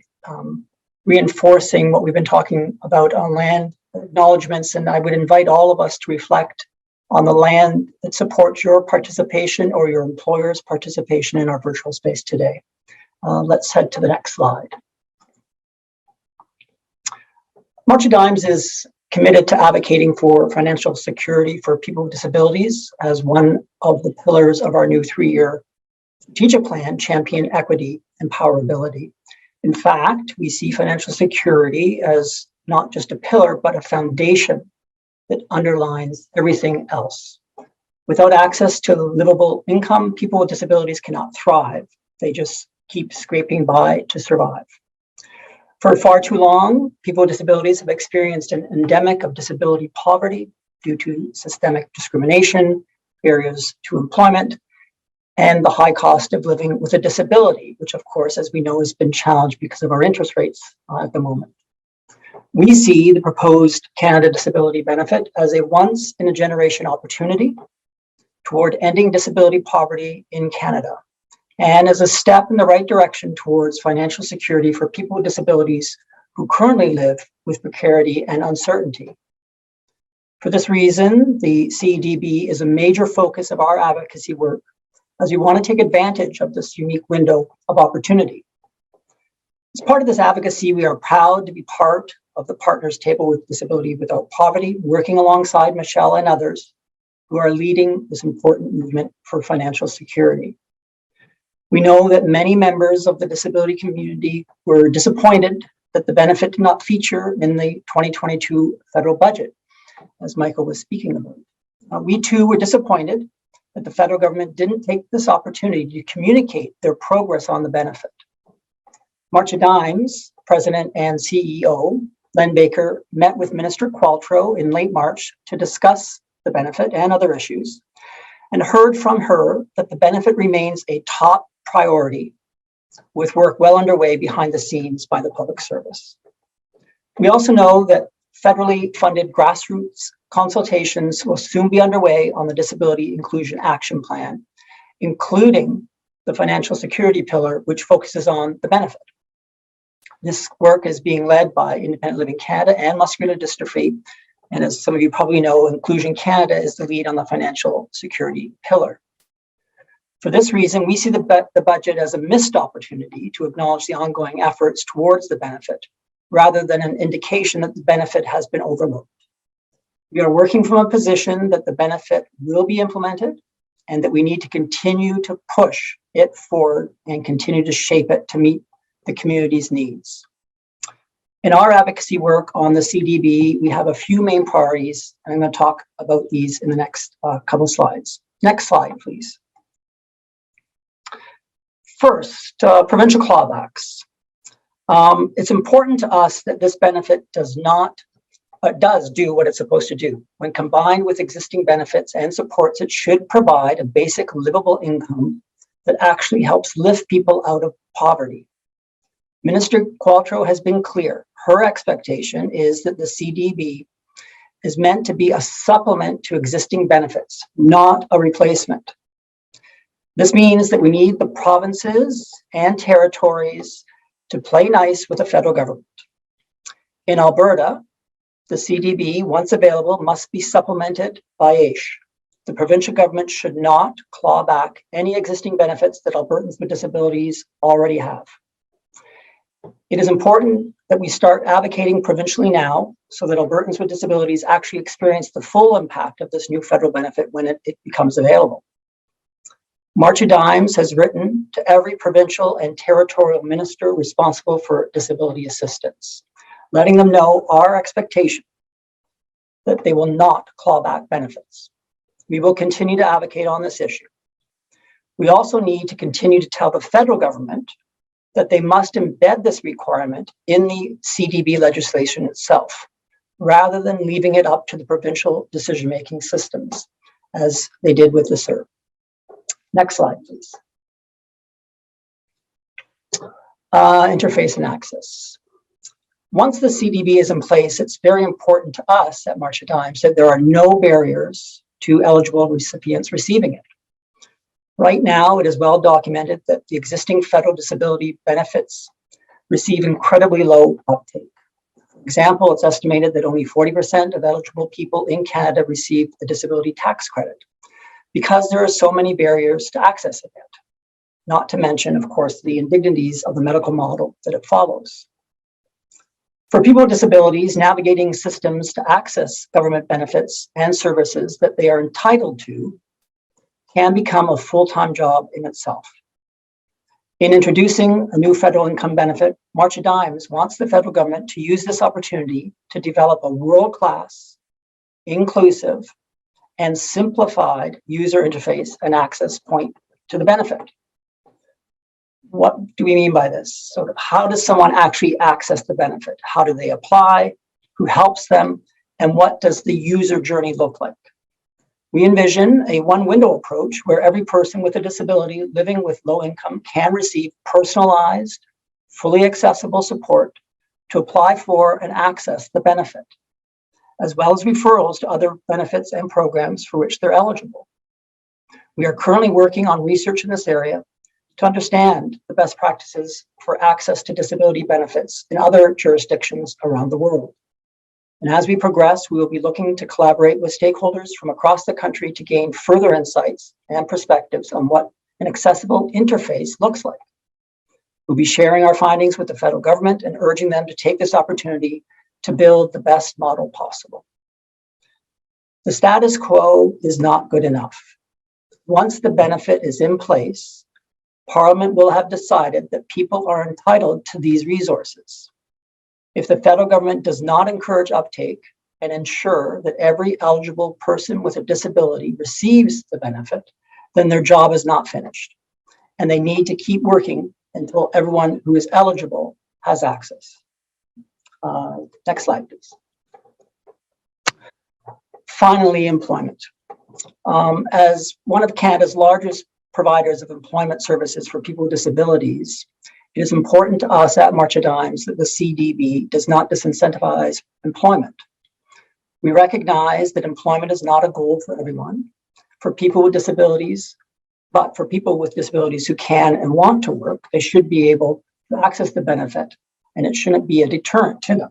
reinforcing what we've been talking about on land acknowledgements, and I would invite all of us to reflect on the land that supports your participation or your employer's participation in our virtual space today. Let's head to the next slide. March of Dimes is committed to advocating for financial security for people with disabilities as one of the pillars of our new 3-year strategic plan, Champion Equity and Empowerability. In fact, we see financial security as not just a pillar, but a foundation that underlines everything else. Without access to livable income, people with disabilities cannot thrive. They just keep scraping by to survive. For far too long, people with disabilities have experienced an endemic of disability poverty due to systemic discrimination, barriers to employment, and the high cost of living with a disability, which of course, as we know, has been challenged because of our interest rates at the moment. We see the proposed Canada Disability Benefit as a once-in-a-generation opportunity toward ending disability poverty in Canada, and as a step in the right direction towards financial security for people with disabilities who currently live with precarity and uncertainty. For this reason, the CDB is a major focus of our advocacy work, as we want to take advantage of this unique window of opportunity. As part of this advocacy, we are proud to be part of the Partners Table with Disability Without Poverty, working alongside Michelle and others who are leading this important movement for financial security. We know that many members of the disability community were disappointed that the benefit did not feature in the 2022 federal budget, as Michael was speaking about. We too were disappointed that the federal government didn't take this opportunity to communicate their progress on the benefit. March of Dimes, President and CEO, Len Baker, met with Minister Qualtrough in late March to discuss the benefit and other issues, and heard from her that the benefit remains a top priority, with work well underway behind the scenes by the public service. We also know that federally funded grassroots consultations will soon be underway on the Disability Inclusion Action Plan, including the financial security pillar, which focuses on the benefit. This work is being led by Independent Living Canada and Muscular Dystrophy, and as some of you probably know, Inclusion Canada is the lead on the financial security pillar. For this reason, we see the budget as a missed opportunity to acknowledge the ongoing efforts towards the benefit, rather than an indication that the benefit has been overlooked. We are working from a position that the benefit will be implemented and that we need to continue to push it forward and continue to shape it to meet the community's needs. In our advocacy work on the CDB, we have a few main priorities, and I'm going to talk about these in the next couple slides. Next slide, please. First, provincial clawbacks. It's important to us that this benefit does not does do what it's supposed to do. When combined with existing benefits and supports, it should provide a basic livable income that actually helps lift people out of poverty. Minister Qualtrough has been clear. Her expectation is that the CDB is meant to be a supplement to existing benefits, not a replacement. This means that we need the provinces and territories to play nice with the federal government. In Alberta, the CDB, once available, must be supplemented by AISH. The provincial government should not claw back any existing benefits that Albertans with disabilities already have. It is important that we start advocating provincially now so that Albertans with disabilities actually experience the full impact of this new federal benefit when it becomes available. Marcia Dimes has written to every provincial and territorial minister responsible for disability assistance, letting them know our expectation that they will not claw back benefits. We will continue to advocate on this issue. We also need to continue to tell the federal government that they must embed this requirement in the CDB legislation itself, rather than leaving it up to the provincial decision-making systems, as they did with the CERB. Next slide, please. Interface and access. Once the CDB is in place, it's very important to us at Marcia Dimes that there are no barriers to eligible recipients receiving it. Right now, it is well documented that the existing federal disability benefits receive incredibly low uptake. For example, it's estimated that only 40% of eligible people in Canada receive the disability tax credit because there are so many barriers to accessing it, not to mention, of course, the indignities of the medical model that it follows. For people with disabilities, navigating systems to access government benefits and services that they are entitled to can become a full-time job in itself. In introducing a new federal income benefit, Marcia Dimes wants the federal government to use this opportunity to develop a world-class, inclusive, and simplified user interface and access point to the benefit. What do we mean by this? So how does someone actually access the benefit? How do they apply? Who helps them? And what does the user journey look like? We envision a one-window approach where every person with a disability living with low income can receive personalized, fully accessible support to apply for and access the benefit, as well as referrals to other benefits and programs for which they're eligible. We are currently working on research in this area to understand the best practices for access to disability benefits in other jurisdictions around the world. And as we progress, we will be looking to collaborate with stakeholders from across the country to gain further insights and perspectives on what an accessible interface looks like. We'll be sharing our findings with the federal government and urging them to take this opportunity to build the best model possible. The status quo is not good enough. Once the benefit is in place, Parliament will have decided that people are entitled to these resources. If the federal government does not encourage uptake and ensure that every eligible person with a disability receives the benefit, then their job is not finished. And they need to keep working until everyone who is eligible has access. Next slide, please. Finally, employment. As one of Canada's largest providers of employment services for people with disabilities, it is important to us at Marcia Dimes that the CDB does not disincentivize employment. We recognize that employment is not a goal for everyone, for people with disabilities, but for people with disabilities who can and want to work, they should be able to access the benefit, and it shouldn't be a deterrent to them.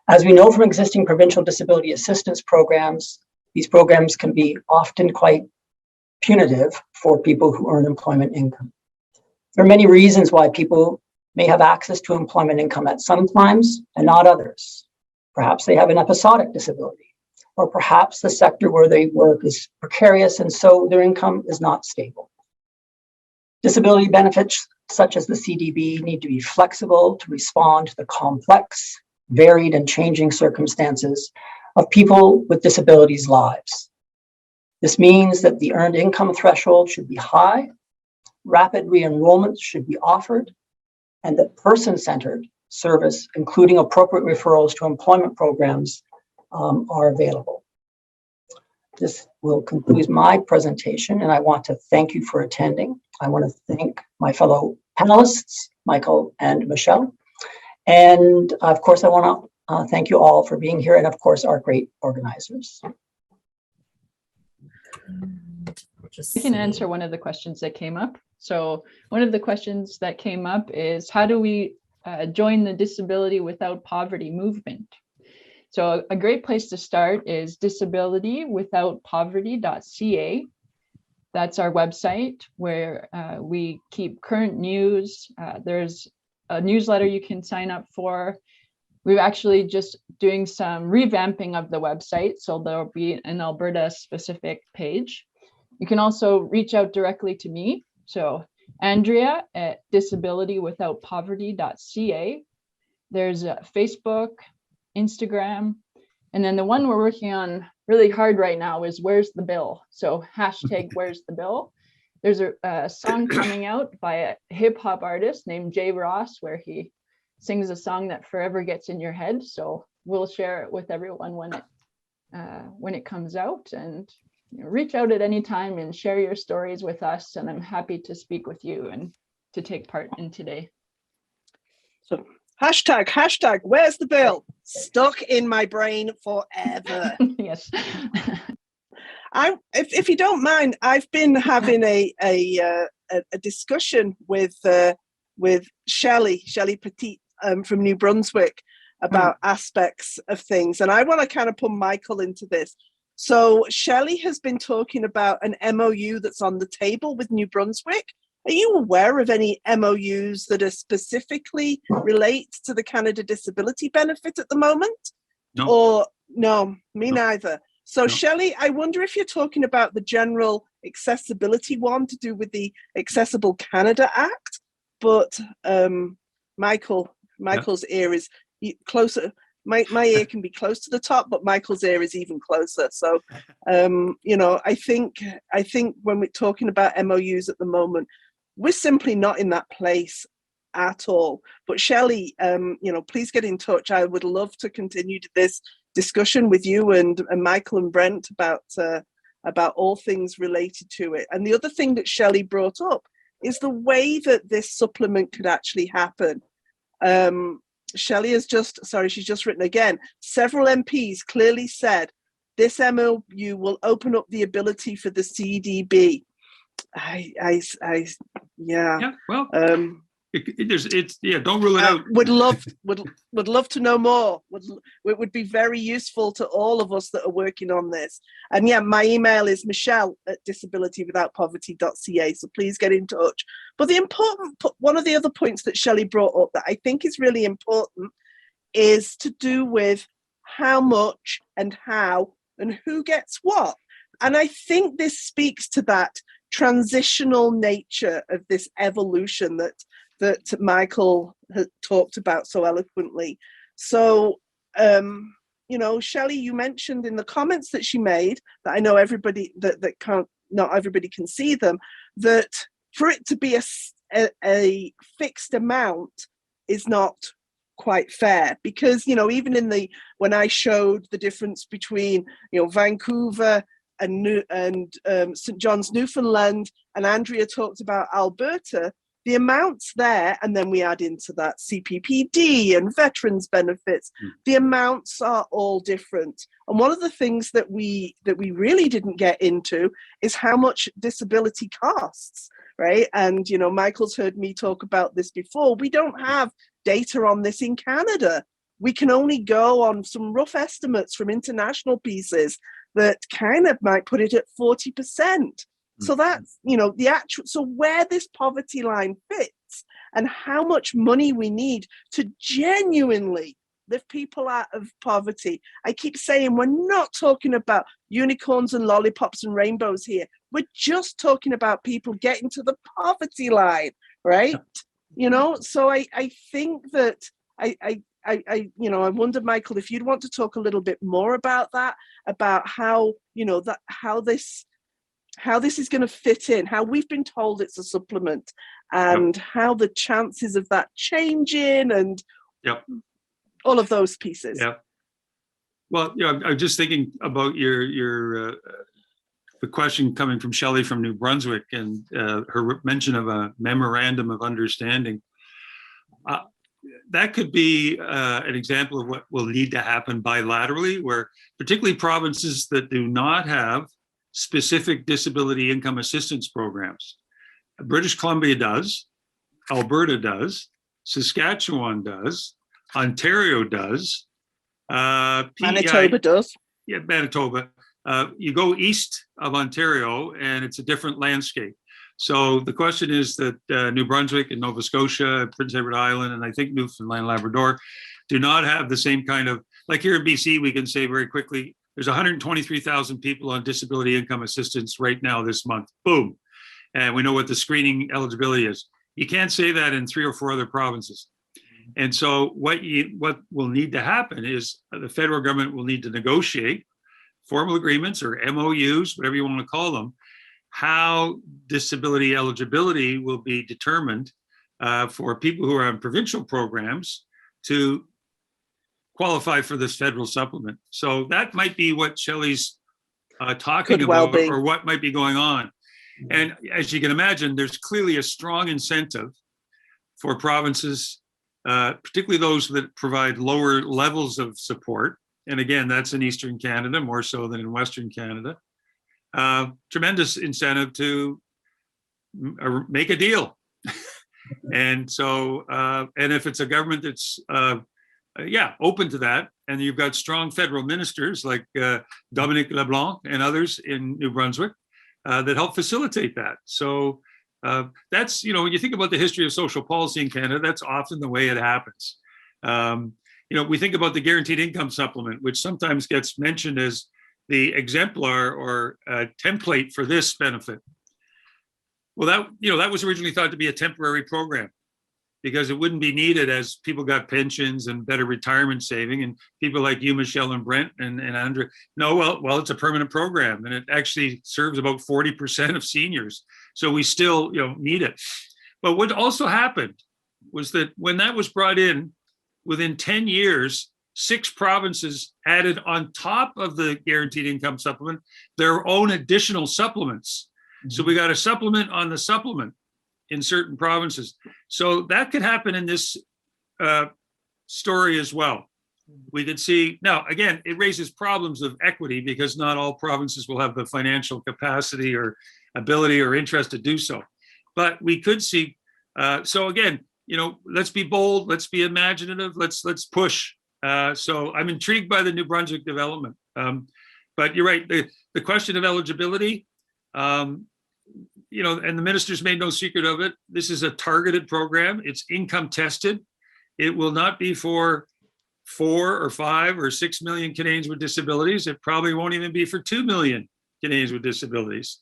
As we know from existing provincial disability assistance programs, these programs can be often quite punitive for people who earn employment income. There are many reasons why people may have access to employment income at some times and not others. Perhaps they have an episodic disability, or perhaps the sector where they work is precarious and so their income is not stable. Disability benefits such as the CDB need to be flexible to respond to the complex, varied and changing circumstances of people with disabilities' lives. This means that the earned income threshold should be high, rapid re-enrollment should be offered, and that person-centered service, including appropriate referrals to employment programs, are available. This will conclude my presentation, and I want to thank you for attending. I want to thank my fellow panelists, Michael and Michelle. And of course, I want to thank you all for being here, and of course, our great organizers.
I can answer one of the questions that came up. So one of the questions that came up is, how do we join the Disability Without Poverty movement? So a great place to start is disabilitywithoutpoverty.ca. That's our website where we keep current news. There's a newsletter you can sign up for. We're actually just doing some revamping of the website, so there'll be an Alberta specific page. You can also reach out directly to me. So Andrea at disabilitywithoutpoverty.ca. There's Facebook, Instagram, and then the one we're working on really hard right now is Where's the Bill? So hashtag Where's the Bill? There's a song coming out by a hip hop artist named Jay Ross, where he sings a song that forever gets in your head. So we'll share it with everyone when it comes out, and reach out at any time and share your stories with us. And I'm happy to speak with you and to take part in today.
So hashtag Where's the Bill? Stuck in my brain forever.
Yes.
If you don't mind, I've been having a discussion with Shelley Petit from New Brunswick about aspects of things, and I want to kind of put Michael into this. So Shelley has been talking about an MOU that's on the table with New Brunswick. Are you aware of any MOUs that are specifically relate to the Canada Disability Benefit at the moment?
No.
Or no, me
No.
neither. So
No.
Shelley, I wonder if you're talking about the general accessibility one to do with the Accessible Canada Act, but Michael's ear is closer. My ear can be close to the top, but Michael's ear is even closer. So, I think when we're talking about MOUs at the moment, we're simply not in that place at all. But Shelley, please get in touch. I would love to continue this discussion with you and Michael and Brent about all things related to it. And the other thing that Shelley brought up is the way that this supplement could actually happen. Shelley has she's just written again, several MPs clearly said this MOU will open up the ability for the CDB.
Yeah, well, don't rule it out.
Would love to know more. It would be very useful to all of us that are working on this. And yeah, my email is michelle@disabilitywithoutpoverty.ca. So please get in touch. But one of the other points that Shelley brought up that I think is really important is to do with how much and how and who gets what. And I think this speaks to that transitional nature of this evolution that Michael has talked about so eloquently. So, Shelley, you mentioned in the comments that she made that I know everybody not everybody can see them, that for it to be a fixed amount is not quite fair, because even when I showed the difference between Vancouver and St. John's, Newfoundland, and Andrea talked about Alberta, the amounts there, and then we add into that CPPD and veterans benefits, the amounts are all different. And one of the things that we really didn't get into is how much disability costs, right? And, Michael's heard me talk about this before. We don't have data on this in Canada. We can only go on some rough estimates from international pieces that kind of might put it at 40%. So that's, so where this poverty line fits and how much money we need to genuinely lift people out of poverty. I keep saying we're not talking about unicorns and lollipops and rainbows here. We're just talking about people getting to the poverty line, right? So I think that I wonder, Michael, if you'd want to talk a little bit more about that, about how, how this is going to fit in, how we've been told it's a supplement, and how the chances of that changing, and
Yep.
All of those pieces.
Yeah. Well, I'm just thinking about your the question coming from Shelley from New Brunswick and her mention of a memorandum of understanding. That could be an example of what will need to happen bilaterally, where particularly provinces that do not have specific disability income assistance programs. British Columbia does, Alberta does, Saskatchewan does, Ontario does,
Manitoba does.
Yeah, Manitoba. You go east of Ontario and it's a different landscape. So the question is that New Brunswick and Nova Scotia, Prince Edward Island, and I think Newfoundland, Labrador do not have the same kind of, like here in BC, we can say very quickly, there's 123,000 people on disability income assistance right now this month. Boom. And we know what the screening eligibility is. You can't say that in 3 or 4 other provinces. And so what will need to happen is the federal government will need to negotiate formal agreements or MOUs, whatever you want to call them, how disability eligibility will be determined for people who are on provincial programs to qualify for this federal supplement. So that might be what Shelley's talking about, or what might be going on. And as you can imagine, there's clearly a strong incentive for provinces, particularly those that provide lower levels of support. And again, that's in Eastern Canada, more so than in Western Canada. Tremendous incentive to make a deal. And so, and if it's a government that's, open to that, and you've got strong federal ministers like Dominic LeBlanc and others in New Brunswick that help facilitate that. So that's, when you think about the history of social policy in Canada, that's often the way it happens. We think about the guaranteed income supplement, which sometimes gets mentioned as the exemplar or template for this benefit. Well, that was originally thought to be a temporary program because it wouldn't be needed as people got pensions and better retirement saving, and people like you, Michelle and Brent and Andrea. No, well, it's a permanent program, and it actually serves about 40% of seniors. So we still, need it. But what also happened was that when that was brought in, within 10 years, 6 provinces added on top of the guaranteed income supplement their own additional supplements. Mm-hmm. So we got a supplement on the supplement in certain provinces. So that could happen in this story as well. We could see, now again, it raises problems of equity because not all provinces will have the financial capacity or ability or interest to do so. But we could see, so again, let's be bold, let's be imaginative, let's push. So I'm intrigued by the New Brunswick development. But you're right, the question of eligibility, and the ministers made no secret of it. This is a targeted program. It's income tested. It will not be for 4 or 5 or 6 million Canadians with disabilities. It probably won't even be for 2 million Canadians with disabilities.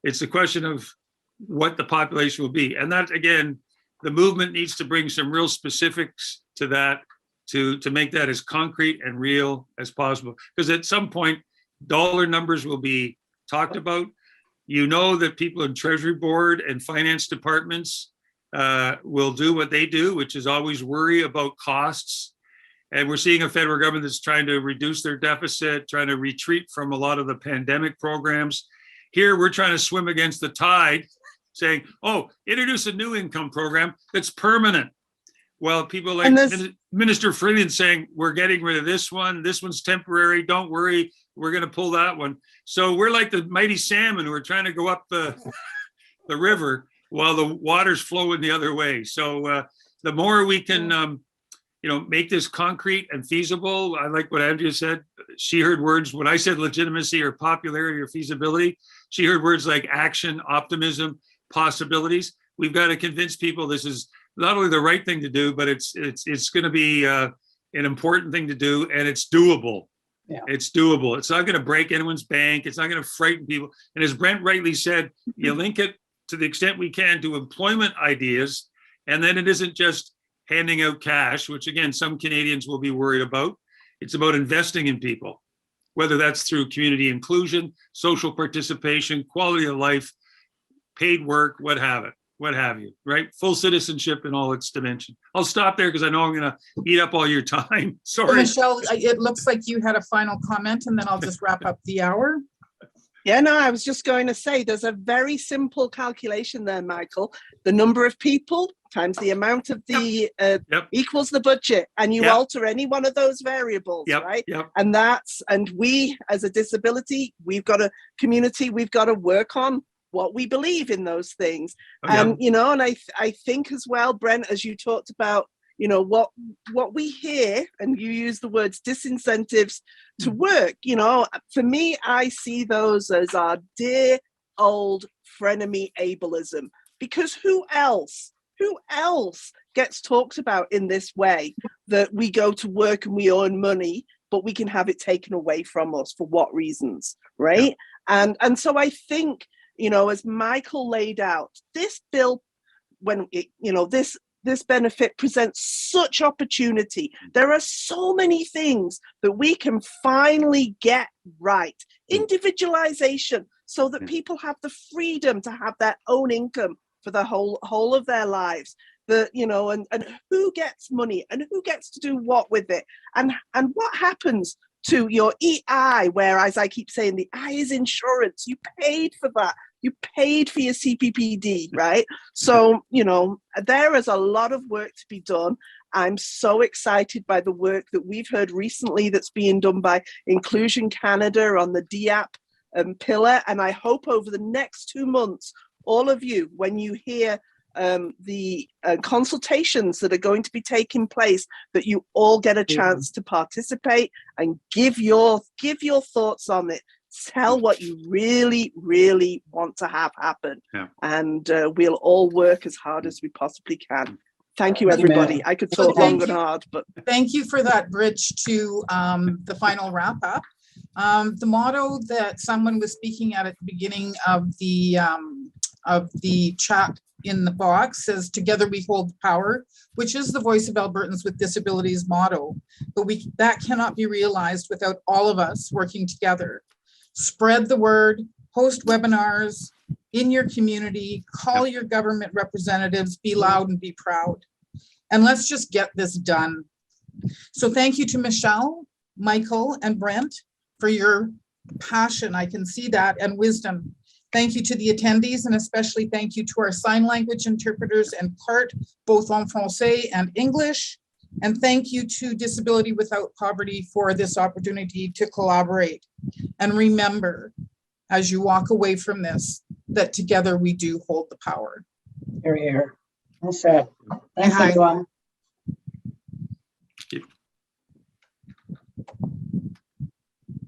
It's a question of what the population will be. And that, again, the movement needs to bring some real specifics to that to make that as concrete and real as possible. Because at some point, dollar numbers will be talked about. That people in Treasury Board and finance departments will do what they do, which is always worry about costs. And we're seeing a federal government that's trying to reduce their deficit, trying to retreat from a lot of the pandemic programs. Here, we're trying to swim against the tide, saying, introduce a new income program that's permanent. Well, people like Minister Freeland saying, we're getting rid of this one's temporary, don't worry, we're going to pull that one. So we're like the mighty salmon who are trying to go up the river while the water's flowing the other way. So the more we can, make this concrete and feasible. I like what Andrea said. She heard words, when I said legitimacy or popularity or feasibility, she heard words like action, optimism, possibilities. We've got to convince people this is not only the right thing to do, but it's going to be an important thing to do, and it's doable. Yeah. It's doable. It's not going to break anyone's bank. It's not going to frighten people. And as Brent rightly said, you link it to the extent we can to employment ideas, and then it isn't just handing out cash, which again, some Canadians will be worried about. It's about investing in people, whether that's through community inclusion, social participation, quality of life, paid work, what have it. what have you, right? Full citizenship in all its dimension. I'll stop there because I know I'm going to eat up all your time.
So
Sorry.
Michelle, it looks like you had a final comment, and then I'll just wrap up the hour.
Yeah, no, I was just going to say there's a very simple calculation there, Michael. The number of people times the amount of the equals the budget, and you alter any one of those variables, right? And we as a disability, we've got a community, we've got to work on what we believe in those things. And you know, and I think as well, Brent, as you talked about, you know, what we hear, and you use the words disincentives to work, you know, for me, I see those as our dear old frenemy ableism, because who else gets talked about in this way, that we go to work and we earn money, but we can have it taken away from us for what reasons, right? And so I think, you know, as Michael laid out, this bill, when it, you know, this benefit presents such opportunity. There are so many things that we can finally get right. Individualization, so that people have the freedom to have their own income for the whole of their lives. The, you know, and who gets money and who gets to do what with it, and what happens to your EI, where, as I keep saying, the I is insurance. You paid for that. You paid for your CPPD, right? So, you know, there is a lot of work to be done. I'm so excited by the work that we've heard recently that's being done by Inclusion Canada on the DAP pillar. And I hope over the next 2 months, all of you, when you hear the consultations that are going to be taking place, that you all get a chance to participate and give your thoughts on it. Tell what you really, really want to have happen. And we'll all work as hard as we possibly can. Thank you, everybody. I could talk long and hard, but
thank you for that bridge to the final wrap up. The motto that someone was speaking at the beginning of the chat in the box says, "Together we hold the power," which is the Voice of Albertans with Disabilities motto. But that cannot be realized without all of us working together. Spread the word, host webinars in your community, call your government representatives, be loud and be proud. And let's just get this done. So thank you to Michelle, Michael, and Brent for your passion. I can see that, and wisdom. Thank you to the attendees, and especially thank you to our sign language interpreters and CART, both en français and English. And thank you to Disability Without Poverty for this opportunity to collaborate. And remember, as you walk away from this, that together we do hold the power.
Here, here. Well said. Thanks, everyone.
Thank you.